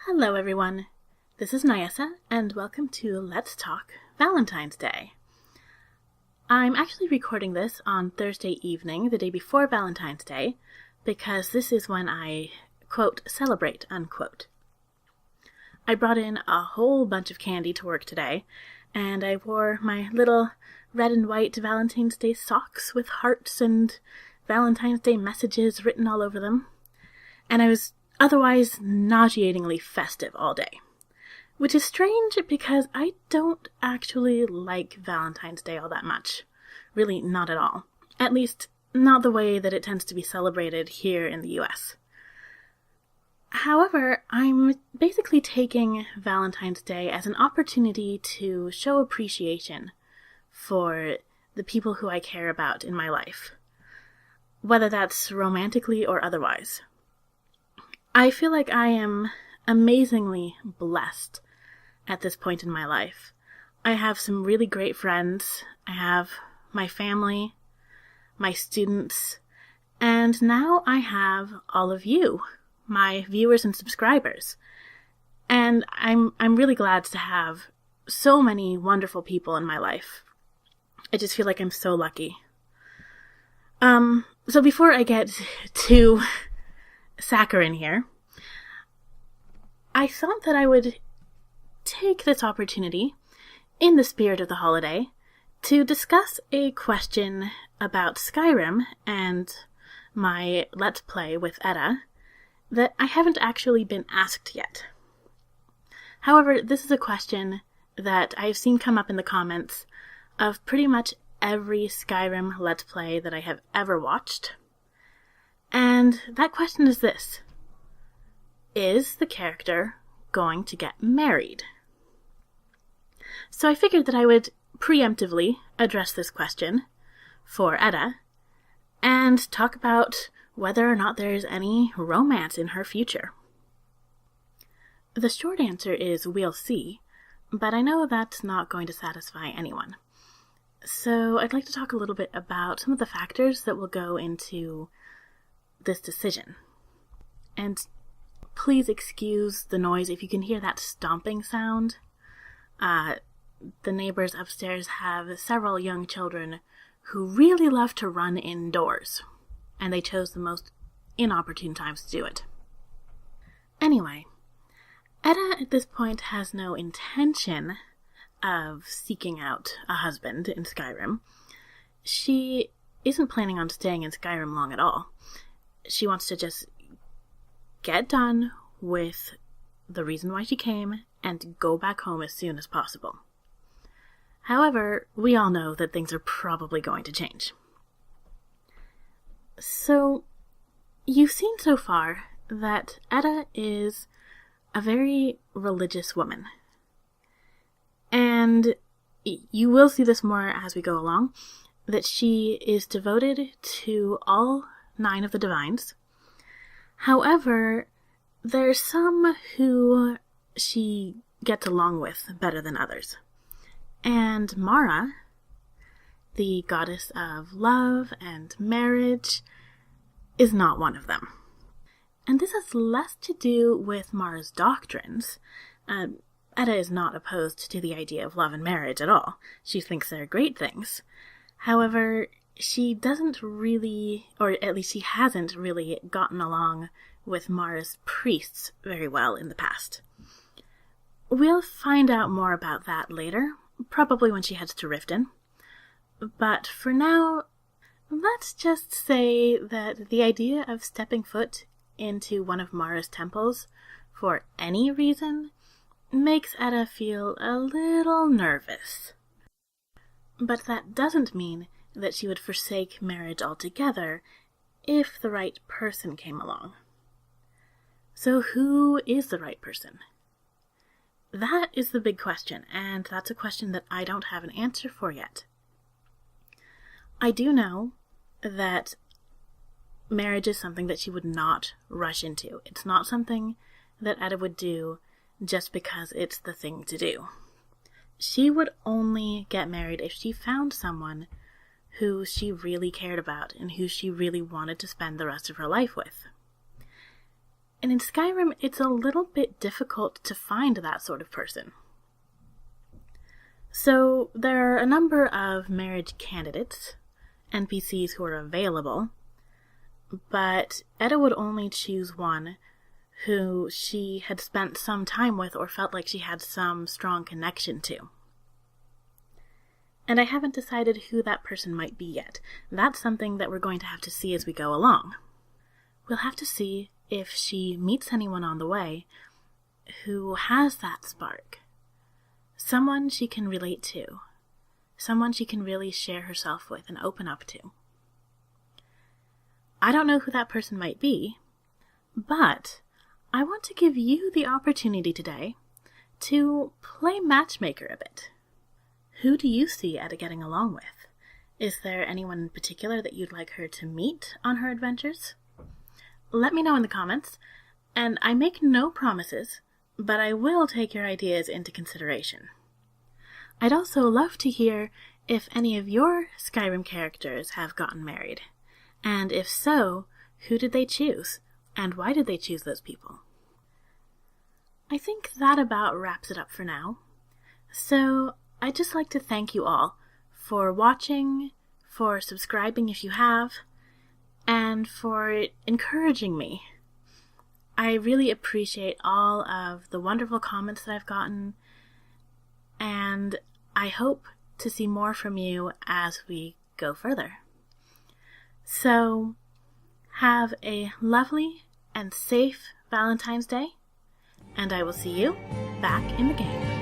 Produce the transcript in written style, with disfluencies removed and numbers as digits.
Hello everyone, this is Nyessa, and welcome to Let's Talk Valentine's Day. I'm actually recording this on Thursday evening, the day before Valentine's Day, because this is when I, quote, celebrate, unquote. I brought in a whole bunch of candy to work today, and I wore my little red and white Valentine's Day socks with hearts and Valentine's Day messages written all over them, and I was otherwise nauseatingly festive all day. Which is strange because I don't actually like Valentine's Day all that much. Really, not at all. At least, not the way that it tends to be celebrated here in the US. However, I'm basically taking Valentine's Day as an opportunity to show appreciation for the people who I care about in my life. Whether that's romantically or otherwise. I feel like I am amazingly blessed at this point in my life. I have some really great friends. I have my family, my students, and now I have all of you, my viewers and subscribers. And I'm really glad to have so many wonderful people in my life. I just feel like I'm so lucky. So before I get too saccharine here, I thought that I would take this opportunity, in the spirit of the holiday, to discuss a question about Skyrim and my Let's Play with Edda that I haven't actually been asked yet. However, this is a question that I've seen come up in the comments of pretty much every Skyrim Let's Play that I have ever watched. And that question is this: is the character going to get married? So I figured that I would preemptively address this question for Edda and talk about whether or not there's any romance in her future. The short answer is we'll see, but I know that's not going to satisfy anyone. So I'd like to talk a little bit about some of the factors that will go into this decision. And please excuse the noise if you can hear that stomping sound. The neighbors upstairs have several young children who really love to run indoors, and they chose the most inopportune times to do it. Anyway, Edda at this point has no intention of seeking out a husband in Skyrim. She isn't planning on staying in Skyrim long at all. She wants to just get done with the reason why she came and go back home as soon as possible. However, we all know that things are probably going to change. So, you've seen so far that Edda is a very religious woman. And you will see this more as we go along, that she is devoted to all 9 of the divines. However, there's some who she gets along with better than others. And Mara, the goddess of love and marriage, is not one of them. And this has less to do with Mara's doctrines. Edda is not opposed to the idea of love and marriage at all. She thinks they're great things. However, she doesn't really, or at least she hasn't really gotten along with Mara's priests very well in the past. We'll find out more about that later, probably when she heads to Riften. But for now, let's just say that the idea of stepping foot into one of Mara's temples for any reason makes Edda feel a little nervous. But that doesn't mean that she would forsake marriage altogether if the right person came along. So who is the right person? That is the big question, and that's a question that I don't have an answer for yet. I do know that marriage is something that she would not rush into. It's not something that Edda would do just because it's the thing to do. She would only get married if she found someone who she really cared about and who she really wanted to spend the rest of her life with. And in Skyrim, it's a little bit difficult to find that sort of person. So there are a number of marriage candidates, NPCs who are available, but Edda would only choose one who she had spent some time with or felt like she had some strong connection to. And I haven't decided who that person might be yet. That's something that we're going to have to see as we go along. We'll have to see if she meets anyone on the way who has that spark. Someone she can relate to. Someone she can really share herself with and open up to. I don't know who that person might be, but I want to give you the opportunity today to play matchmaker a bit. Who do you see Edda getting along with? Is there anyone in particular that you'd like her to meet on her adventures? Let me know in the comments, and I make no promises, but I will take your ideas into consideration. I'd also love to hear if any of your Skyrim characters have gotten married, and if so, who did they choose, and why did they choose those people? I think that about wraps it up for now. So I'd just like to thank you all for watching, for subscribing if you have, and for encouraging me. I really appreciate all of the wonderful comments that I've gotten, and I hope to see more from you as we go further. So, have a lovely and safe Valentine's Day, and I will see you back in the game.